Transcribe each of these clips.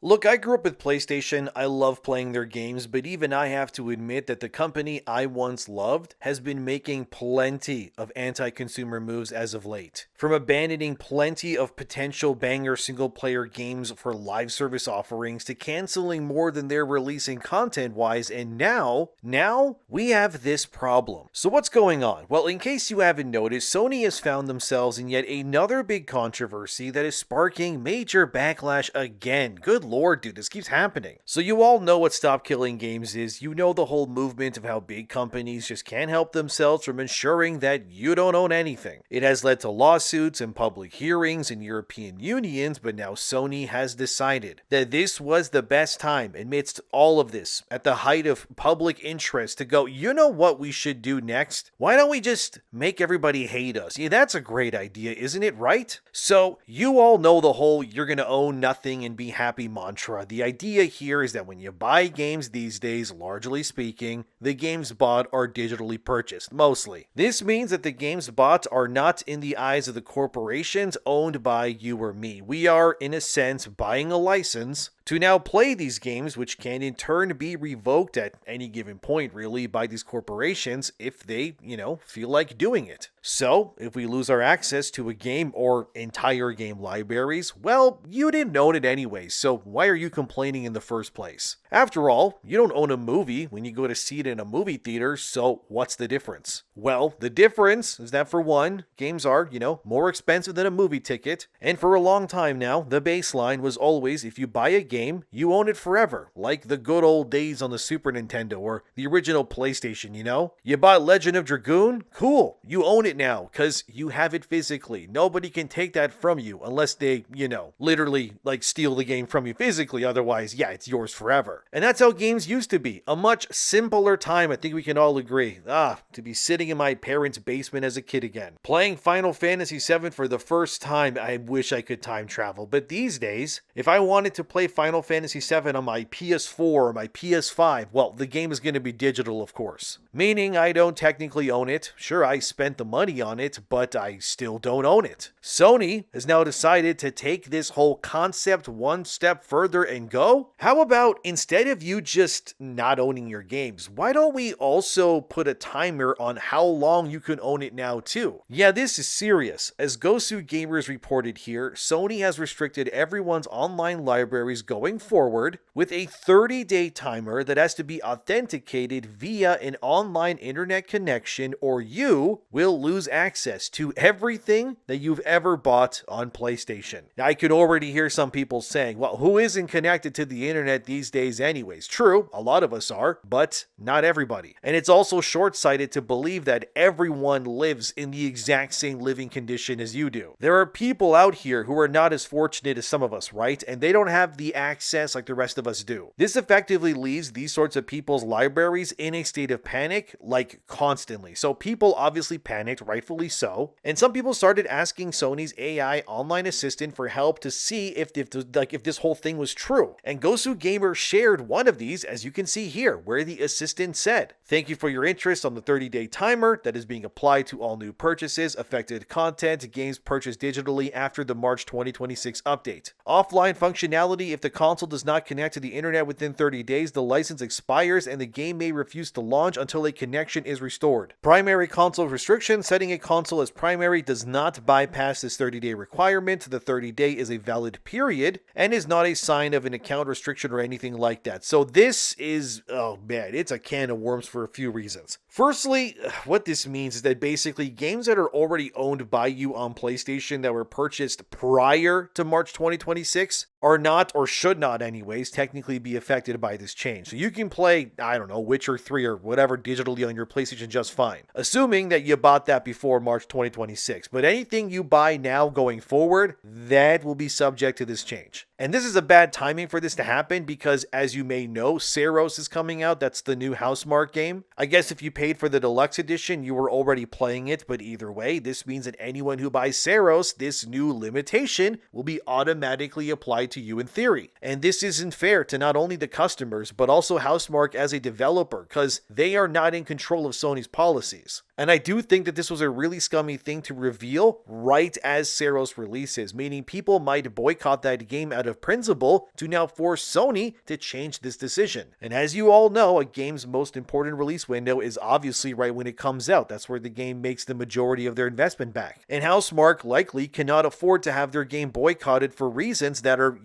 Look, I grew up with PlayStation. I love playing their games, but even I have to admit that the company I once loved has been making plenty of anti-consumer moves as of late. From abandoning plenty of potential banger single-player games for live service offerings to canceling more than they're releasing content-wise, and now we have this problem. So what's going on? Well, in case you haven't noticed, Sony has found themselves in yet another big controversy that is sparking major backlash again. Good lord, dude, this keeps happening. So you all know what Stop Killing Games is. You know the whole movement of how big companies just can't help themselves from ensuring that you don't own anything. It has led to lawsuits and public hearings in European unions, but now Sony has decided that this was the best time amidst all of this, at the height of public interest, to go, you know what we should do next? Why don't we just make everybody hate us? Yeah, that's a great idea, isn't it, right? So you all know the whole you're gonna own nothing and be happy mantra. The idea here is that when you buy games these days, largely speaking, the games bought are digitally purchased, mostly. This means that the games bought are not in the eyes of the corporations owned by you or me. We are, in a sense, buying a license to now play these games, which can in turn be revoked at any given point, really, by these corporations if they, feel like doing it. So, if we lose our access to a game or entire game libraries, well, you didn't own it anyway, so why are you complaining in the first place? After all, you don't own a movie when you go to see it in a movie theater, so what's the difference? Well, the difference is that for one, games are, more expensive than a movie ticket, and for a long time now, the baseline was always if you buy a game, you own it forever, like the good old days on the Super Nintendo or the original PlayStation, You bought Legend of Dragoon? Cool, you own it now, because you have it physically. Nobody can take that from you unless they, literally, steal the game from you physically, otherwise, yeah, it's yours forever. And that's how games used to be. A much simpler time, I think we can all agree. To be sitting in my parents' basement as a kid again. Playing Final Fantasy VII for the first time, I wish I could time travel. But these days, if I wanted to play Final Fantasy VII on my PS4 or my PS5, well, the game is going to be digital, of course. Meaning I don't technically own it. Sure, I spent the money on it, but I still don't own it. Sony has now decided to take this whole concept one step further and go, how about instead of you just not owning your games, why don't we also put a timer on how long you can own it now too? Yeah, this is serious. As Gosu Gamers reported here, Sony has restricted everyone's online libraries going forward with a 30-day timer that has to be authenticated via an online internet connection, or you will lose access to everything that you've ever bought on PlayStation. Now, I could already hear some people saying, well, who isn't connected to the internet these days anyways? True, a lot of us are, but not everybody. And it's also short-sighted to believe that everyone lives in the exact same living condition as you do. There are people out here who are not as fortunate as some of us, right? And they don't have the access like the rest of us do. This effectively leaves these sorts of people's libraries in a state of panic, like constantly. So people obviously panicked, rightfully so, and some people started asking Sony's AI online assistant for help to see if this whole thing was true. And Gosu Gamer shared one of these, as you can see here, where the assistant said, "Thank you for your interest on the 30-day timer that is being applied to all new purchases, affected content, games purchased digitally after the March 2026 update. Offline functionality: if the console does not connect to the internet within 30 days, the license expires and the game may refuse to launch until a connection is restored. Primary console restriction: setting a console as primary does not bypass this 30-day requirement. The 30-day is a valid period and is not a sign of an account restriction or anything like that." So this is, oh man, it's a can of worms for a few reasons. Firstly, what this means is that basically games that are already owned by you on PlayStation that were purchased prior to March 2026 are not, or should not anyways, technically be affected by this change. So you can play, Witcher 3 or whatever digitally on your PlayStation just fine, assuming that you bought that before March 2026. But anything you buy now going forward, that will be subject to this change. And this is a bad timing for this to happen because, as you may know, Seros is coming out. That's the new Housemarque game. I guess if you paid for the deluxe edition, you were already playing it, but either way, this means that anyone who buys Seros, this new limitation will be automatically applied to you in theory. And this isn't fair to not only the customers, but also Housemarque as a developer, because they are not in control of Sony's policies. And I do think that this was a really scummy thing to reveal right as Seros releases, meaning people might boycott that game out of principle to now force Sony to change this decision. And as you all know, a game's most important release window is obviously right when it comes out. That's where the game makes the majority of their investment back. And Housemarque likely cannot afford to have their game boycotted for reasons that are,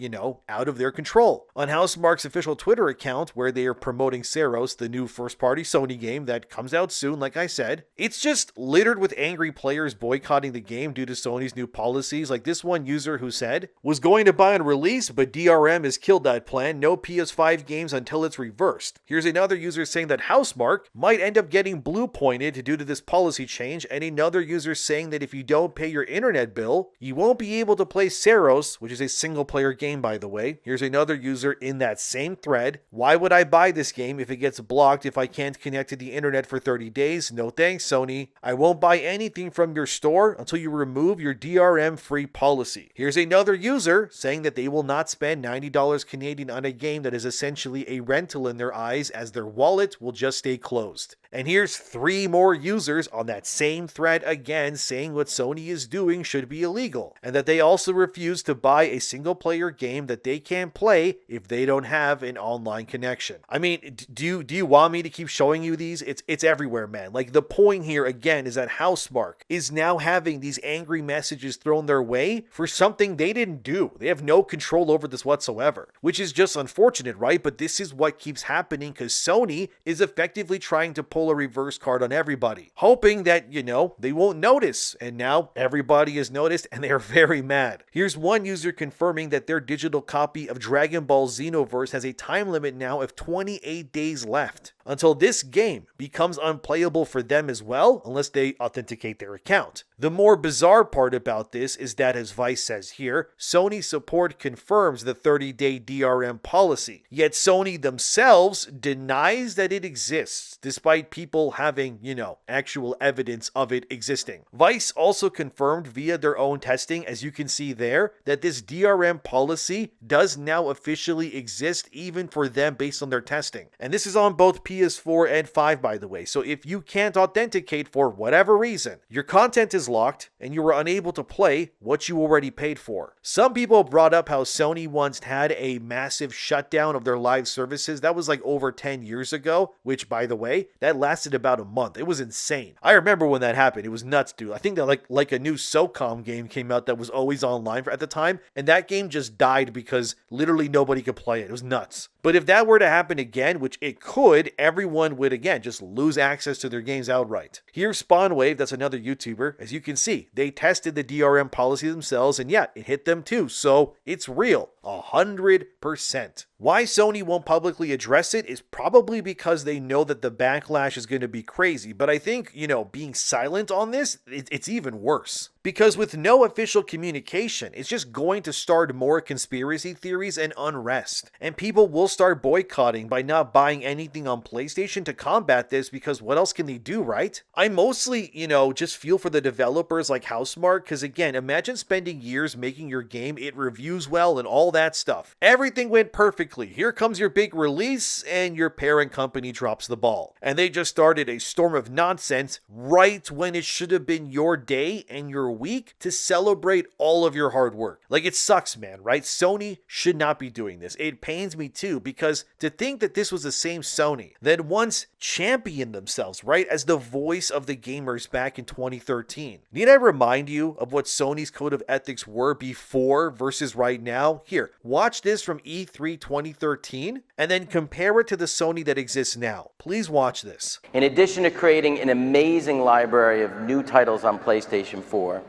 out of their control. On Housemarque's official Twitter account, where they are promoting Seros, the new first-party Sony game that comes out soon, like I said, it's just littered with angry players boycotting the game due to Sony's new policies. Like this one user who said, was going to buy on release, but DRM has killed that plan. No PS5 games until it's reversed. Here's another user saying that Housemarque might end up getting blue pointed due to this policy change, and another user saying that if you don't pay your internet bill, you won't be able to play Seros, which is a single-player game, by the way. Here's another user in that same thread. Why would I buy this game if it gets blocked if I can't connect to the internet for 30 days? No thanks, Sony. I won't buy anything from your store until you remove your DRM-free policy. Here's another user saying that they will not spend $90 Canadian on a game that is essentially a rental in their eyes, as their wallet will just stay closed. And here's 3 more users on that same thread again saying what Sony is doing should be illegal, and that they also refuse to buy a single-player game that they can't play if they don't have an online connection. I mean, do you want me to keep showing you these? It's everywhere, man. Like, the point here again is that Housemarque is now having these angry messages thrown their way for something they didn't do. They have no control over this whatsoever, which is just unfortunate, right? But this is what keeps happening because Sony is effectively trying to pull a reverse card on everybody, hoping that, they won't notice. And now everybody has noticed and they are very mad. Here's one user confirming that their digital copy of Dragon Ball Xenoverse has a time limit now of 28 days left until this game becomes unplayable for them as well, unless they authenticate their account. The more bizarre part about this is that, as Vice says here, Sony support confirms the 30-day DRM policy, yet Sony themselves denies that it exists, despite people having, actual evidence of it existing. Vice also confirmed via their own testing, as you can see there, that this DRM policy does now officially exist even for them based on their testing. And this is on both PS4 and 5, by the way. So if you can't authenticate for whatever reason, your content is locked and you were unable to play what you already paid for. Some people brought up how Sony once had a massive shutdown of their live services. That was like over 10 years ago, which, by the way, that lasted about a month. It was insane. I remember when that happened. It was nuts, dude. I think that like a new SOCOM game came out that was always online at the time, and that game just died because literally nobody could play it. It was nuts. But if that were to happen again, which it could, everyone would again just lose access to their games outright. Here's Spawnwave, that's another YouTuber. As you can see, they tested the DRM policy themselves, and yeah, it hit them too. So it's real, 100%. Why Sony won't publicly address it is probably because they know that the backlash is going to be crazy. But I think, being silent on this, it's even worse. Because with no official communication, it's just going to start more conspiracy theories and unrest. And people will start boycotting by not buying anything on PlayStation to combat this, because what else can they do, right? I mostly, just feel for the developers like Housemarque, because again, imagine spending years making your game, it reviews well and all that stuff. Everything went perfectly. Here comes your big release and your parent company drops the ball. And they just started a storm of nonsense right when it should have been your day and your week to celebrate all of your hard work. Like, it sucks, man, right? Sony should not be doing this. It pains me too, because to think that this was the same Sony that once championed themselves, right, as the voice of the gamers back in 2013. Need I remind you of what Sony's code of ethics were before versus right now? Here, watch this from E3 2013 and then compare it to the Sony that exists now. Please watch this. In addition to creating an amazing library of new titles on PlayStation 4,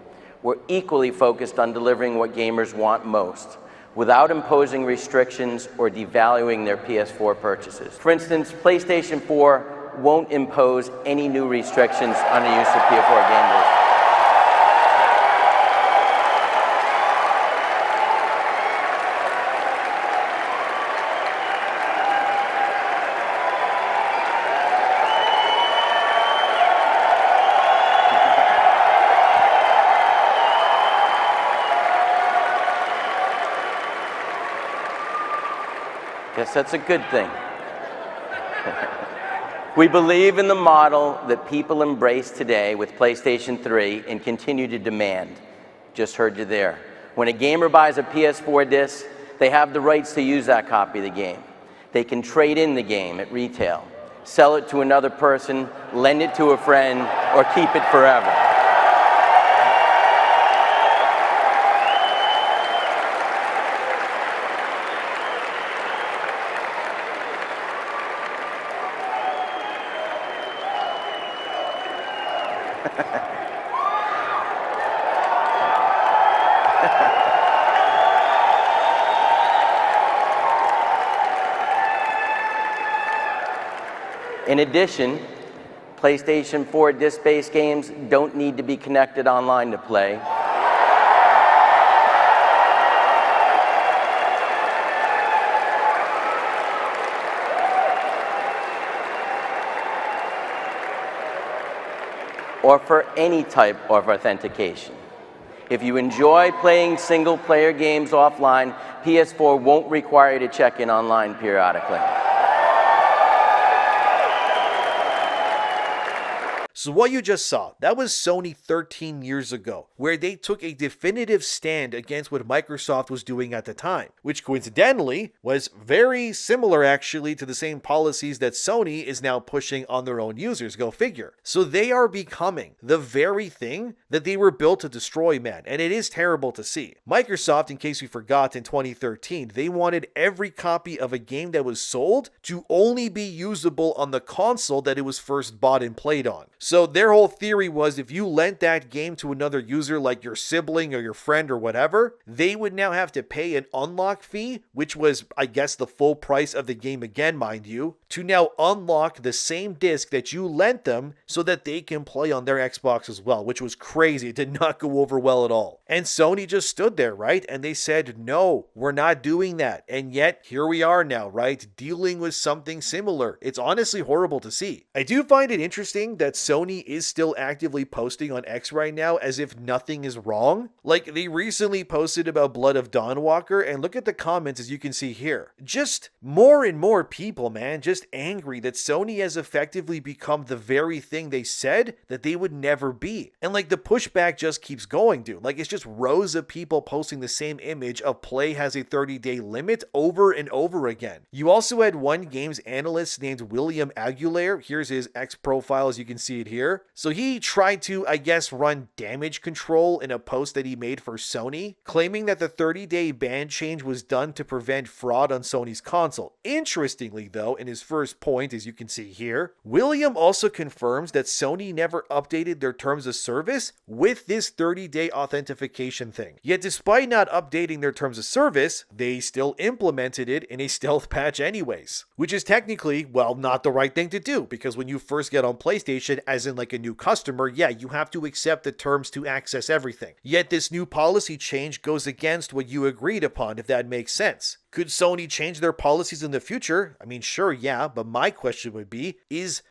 we're equally focused on delivering what gamers want most, without imposing restrictions or devaluing their PS4 purchases. For instance, PlayStation 4 won't impose any new restrictions on the use of PS4 gamers. Guess that's a good thing. We believe in the model that people embrace today with PlayStation 3 and continue to demand. Just heard you there. When a gamer buys a PS4 disc, they have the rights to use that copy of the game. They can trade in the game at retail, sell it to another person, lend it to a friend, or keep it forever. In addition, PlayStation 4 disc-based games don't need to be connected online to play. Or for any type of authentication. If you enjoy playing single-player games offline, PS4 won't require you to check in online periodically. So what you just saw, that was Sony 13 years ago, where they took a definitive stand against what Microsoft was doing at the time, which coincidentally was very similar actually to the same policies that Sony is now pushing on their own users, go figure. So they are becoming the very thing that they were built to destroy, man, and it is terrible to see. Microsoft, in case you forgot, in 2013, they wanted every copy of a game that was sold to only be usable on the console that it was first bought and played on. So their whole theory was if you lent that game to another user like your sibling or your friend or whatever, they would now have to pay an unlock fee, which was, I guess, the full price of the game again, mind you, to now unlock the same disc that you lent them so that they can play on their Xbox as well, which was crazy. It did not go over well at all. And Sony just stood there, right? And they said, no, we're not doing that. And yet, here we are now, right? Dealing with something similar. It's honestly horrible to see. I do find it interesting that Sony is still actively posting on X right now as if nothing is wrong. Like, they recently posted about Blood of Dawnwalker, and look at the comments as you can see here. Just more and more people, man, just angry that Sony has effectively become the very thing they said that they would never be. And like, the pushback just keeps going, dude. Like, it's just rows of people posting the same image of play has a 30-day limit over and over again. You also had one games analyst named William Aguilar. Here's his X profile as you can see it here. So he tried to, I guess, run damage control in a post that he made for Sony, claiming that the 30-day ban change was done to prevent fraud on Sony's console. Interestingly, though, in his first point, as you can see here, William also confirms that Sony never updated their terms of service with this 30-day authentication thing. Yet despite not updating their terms of service, they still implemented it in a stealth patch anyways, which is technically, well, not the right thing to do, because when you first get on PlayStation, as in like a new customer, yeah, you have to accept the terms to access everything. Yet this new policy change goes against what you agreed upon, if that makes sense. Could Sony change their policies in the future? I mean, sure, yeah, but my question would be,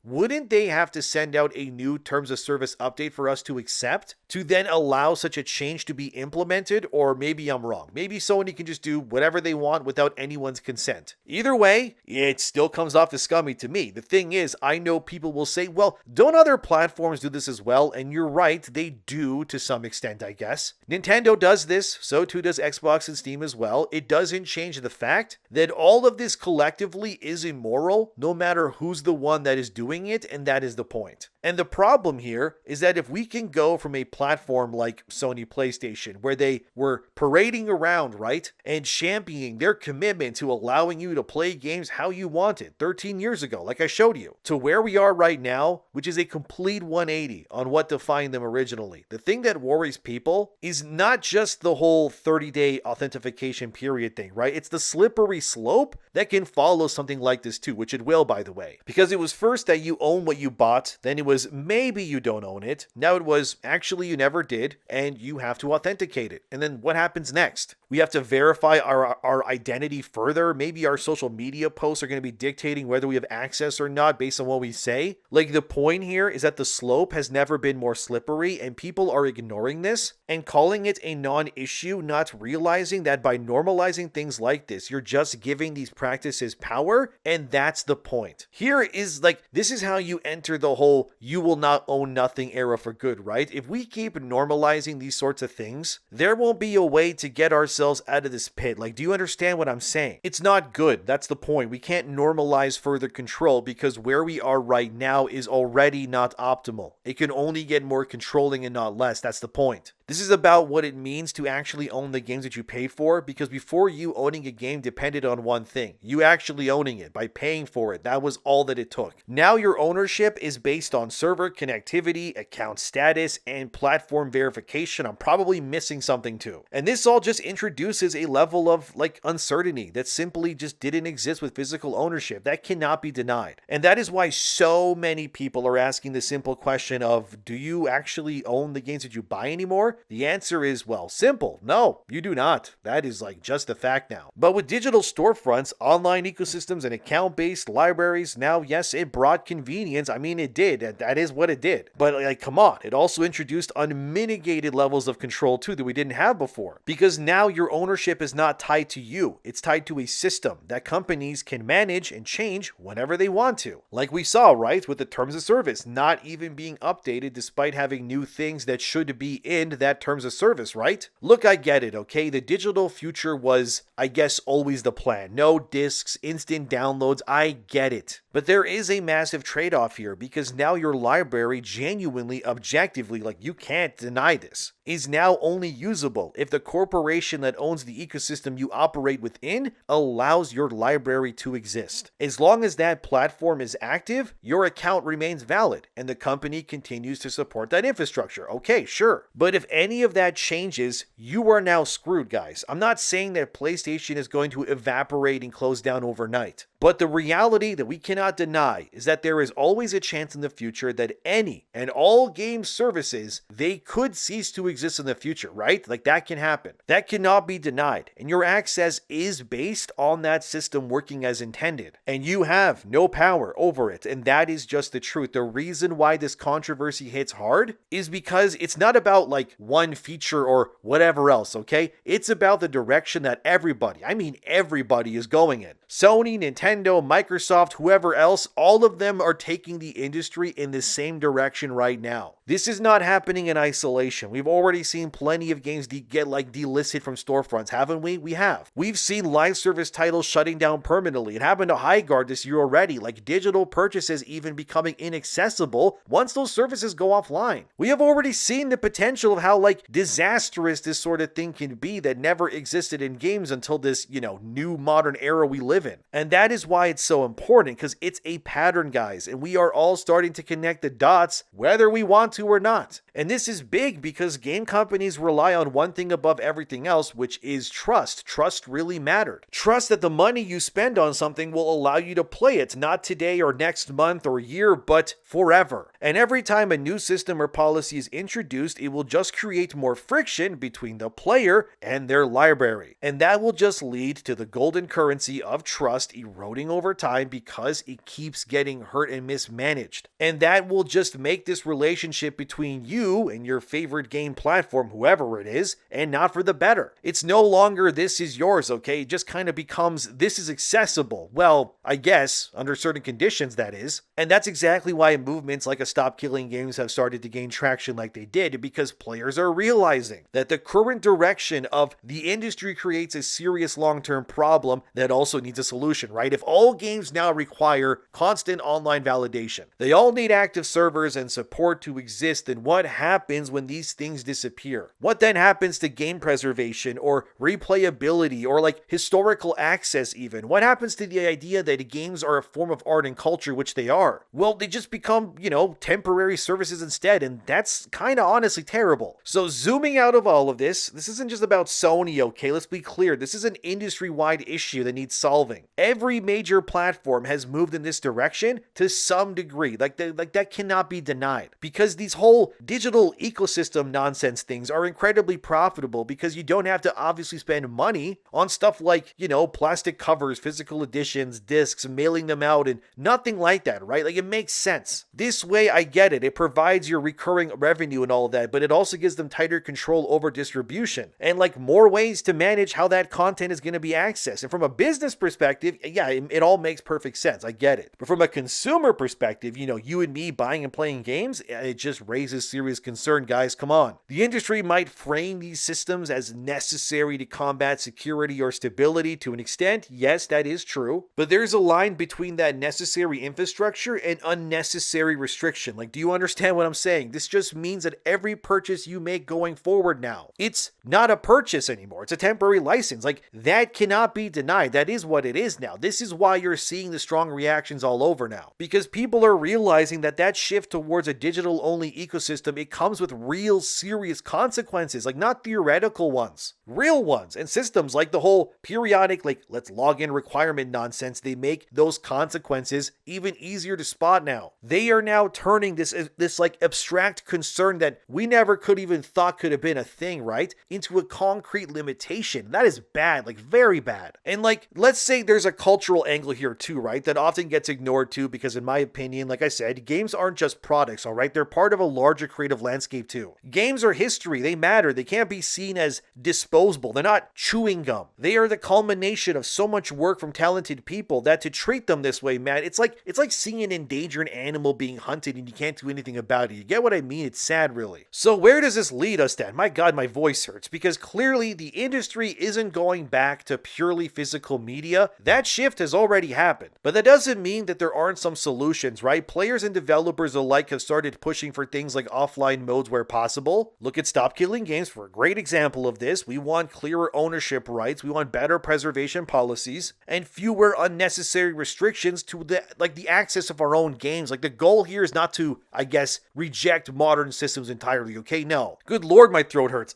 wouldn't they have to send out a new terms of service update for us to accept, to then allow such a change to be implemented? Or maybe I'm wrong. Maybe Sony can just do whatever they want without anyone's consent. Either way, it still comes off as scummy to me. The thing is, I know people will say, well, don't other platforms do this as well? And you're right, they do to some extent, I guess. Nintendo does this, so too does Xbox and Steam as well. It doesn't change the fact that all of this collectively is immoral, no matter who's the one that is doing it, and that is the point. And the problem here is that if we can go from a platform like Sony PlayStation, where they were parading around, right, and championing their commitment to allowing you to play games how you wanted 13 years ago, like I showed you, to where we are right now, which is a complete 180 on what defined them originally. The thing that worries people is not just the whole 30-day authentication period thing, right? It's the slippery slope that can follow something like this too, which it will, by the way. Because it was first that you own what you bought, then it was maybe you don't own it, now it was actually you never did, and you have to authenticate it. And then what happens next? We have to verify our identity further. Maybe our social media posts are going to be dictating whether we have access or not based on what we say. Like, the point here is that the slope has never been more slippery, and people are ignoring this and calling it a non-issue, not realizing that by normalizing things like this, you're just giving these practices power, and that's the point. Here is this is how you enter the whole "you will not own nothing" era for good, right? If we keep normalizing these sorts of things, there won't be a way to get ourselves out of this pit. Do you understand what I'm saying? It's not good. That's the point. We can't normalize further control because where we are right now is already not optimal. It can only get more controlling and not less. That's the point. This is about what it means to actually own the games that you pay for, because before, you owning a game depended on one thing: you actually owning it by paying for it. That was all that it took. Now your ownership is based on server connectivity, account status, and platform verification. I'm probably missing something too. And this all just introduces a level of uncertainty that simply just didn't exist with physical ownership. That cannot be denied. And that is why so many people are asking the simple question of, do you actually own the games that you buy anymore? The answer is, well, simple. No, you do not. That is just a fact now. But with digital storefronts, online ecosystems, and account-based libraries, now, yes, it brought convenience. I mean, it did. That is what it did. But come on. It also introduced unmitigated levels of control too that we didn't have before. Because now your ownership is not tied to you. It's tied to a system that companies can manage and change whenever they want to. Like we saw, right, with the terms of service not even being updated despite having new things that should be in that terms of service, right? Look, I get it, okay? The digital future was, I guess, always the plan. No discs, instant downloads, I get it. But there is a massive trade-off here, because now your library genuinely, objectively, you can't deny this, is now only usable if the corporation that owns the ecosystem you operate within allows your library to exist. As long as that platform is active, your account remains valid and the company continues to support that infrastructure. Okay, sure. But if any of that changes, you are now screwed, guys. I'm not saying that PlayStation is going to evaporate and close down overnight. But the reality that we cannot deny is that there is always a chance in the future that any and all game services, they could cease to exist in the future, right? That can happen. That cannot be denied. And your access is based on that system working as intended. And you have no power over it. And that is just the truth. The reason why this controversy hits hard is because it's not about one feature or whatever else, okay? It's about the direction that everybody, I mean everybody, is going in. Sony, Nintendo, Microsoft, whoever else, all of them are taking the industry in the same direction right now. This is not happening in isolation. We've already seen plenty of games get delisted from storefronts, haven't we? We have. We've seen live service titles shutting down permanently. It happened to Highguard this year already, digital purchases even becoming inaccessible once those services go offline. We have already seen the potential of how disastrous this sort of thing can be that never existed in games until this, new modern era we live in. And that is why it's so important, because it's a pattern, guys, and we are all starting to connect the dots whether we want to or not. And this is big because game companies rely on one thing above everything else, which is trust. Trust really mattered. Trust that the money you spend on something will allow you to play it, not today or next month or year, but forever. And every time a new system or policy is introduced, it will just create more friction between the player and their library. And that will just lead to the golden currency of trust eroding over time because it keeps getting hurt and mismanaged. And that will just make this relationship between you and your favorite game platform, whoever it is, and not for the better. It's no longer this is yours, okay? It just kind of becomes this is accessible. Well, I guess, under certain conditions, that is. And that's exactly why movements like a Stop Killing Games have started to gain traction like they did, because players are realizing that the current direction of the industry creates a serious long-term problem that also needs a solution, right? If all games now require constant online validation, they all need active servers and support to exist, then what happens when these things disappear? What then happens to game preservation or replayability or historical access even? What happens to the idea that games are a form of art and culture, which they are? Well, they just become, temporary services instead, and that's kind of honestly terrible. So zooming out of all of this isn't just about Sony, okay? Let's be clear. This is an industry-wide issue that needs solving. Every major platform has moved moved in this direction to some degree. Like that cannot be denied, because these whole digital ecosystem nonsense things are incredibly profitable because you don't have to obviously spend money on stuff like, plastic covers, physical editions, discs, mailing them out, and nothing like that, right? Like, it makes sense. This way, I get it. It provides your recurring revenue and all of that, but it also gives them tighter control over distribution and like more ways to manage how that content is going to be accessed. And from a business perspective, yeah, it all makes perfect sense. I get it. But from a consumer perspective, you and me buying and playing games, it just raises serious concern, guys. Come on. The industry might frame these systems as necessary to combat security or stability to an extent. Yes, that is true. But there's a line between that necessary infrastructure and unnecessary restriction. Like, do you understand what I'm saying? This just means that every purchase you make going forward now, it's not a purchase anymore. It's a temporary license. Like, that cannot be denied. That is what it is now. This is why you're seeing the strong reactions all over now, because people are realizing that shift towards a digital only ecosystem, it comes with real serious consequences, like not theoretical ones, real ones. And systems like the whole periodic, like, let's log in requirement nonsense, they make those consequences even easier to spot now. They are now turning this like abstract concern that we never could even thought could have been a thing, right, into a concrete limitation. That is bad, like very bad. And like, let's say there's a cultural angle here too, right, that often gets ignored too, because in my opinion, like I said, games aren't just products, all right? They're part of a larger creative landscape too. Games are history. They matter. They can't be seen as disposable. They're not chewing gum. They are the culmination of so much work from talented people that to treat them this way, man, it's like seeing an endangered animal being hunted and you can't do anything about it. You get what I mean? It's sad, really. So where does this lead us then? My God, my voice hurts, because clearly the industry isn't going back to purely physical media. That shift has already happened. But that doesn't mean that there aren't some solutions, right? Players and developers alike have started pushing for things like offline modes where possible. Look at Stop Killing Games for a great example of this. We want clearer ownership rights, we want better preservation policies, and fewer unnecessary restrictions to the access of our own games. Like, the goal here is not to, I guess, reject modern systems entirely, okay? No. Good Lord, my throat hurts.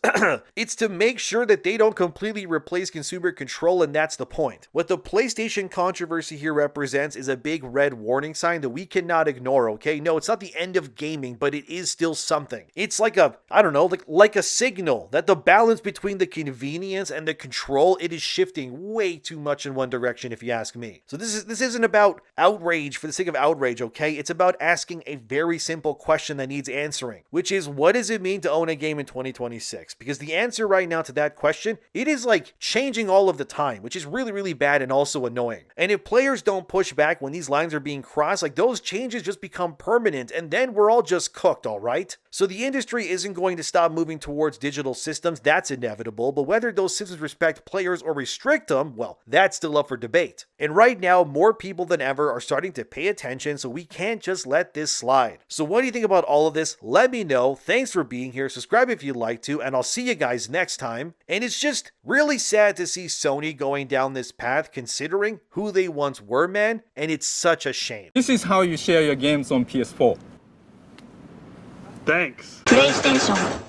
It's to make sure that they don't completely replace consumer control, and that's the point. What the PlayStation controversy here represents is a big red warning sign that we cannot ignore, okay? No, it's not the end of gaming, but it is still something. It's like a, I don't know, like a signal that the balance between the convenience and the control, it is shifting way too much in one direction, if you ask me. So this isn't about outrage for the sake of outrage, okay? It's about asking a very simple question that needs answering, which is, what does it mean to own a game in 2026? Because the answer right now to that question, it is like changing all of the time, which is really, really bad and also annoying. And if players don't push back when these lines are being crossed, like, those changes just become permanent, and then we're all just cooked, all right? So the industry isn't going to stop moving towards digital systems, that's inevitable, but whether those systems respect players or restrict them, well, that's still up for debate. And right now, more people than ever are starting to pay attention, so we can't just let this slide. So what do you think about all of this? Let me know. Thanks for being here. Subscribe if you'd like to, and I'll see you guys next time. And it's just really sad to see Sony going down this path, considering who they once were, man, and it's such a shame. This is how you share your games on PS4. Thanks. PlayStation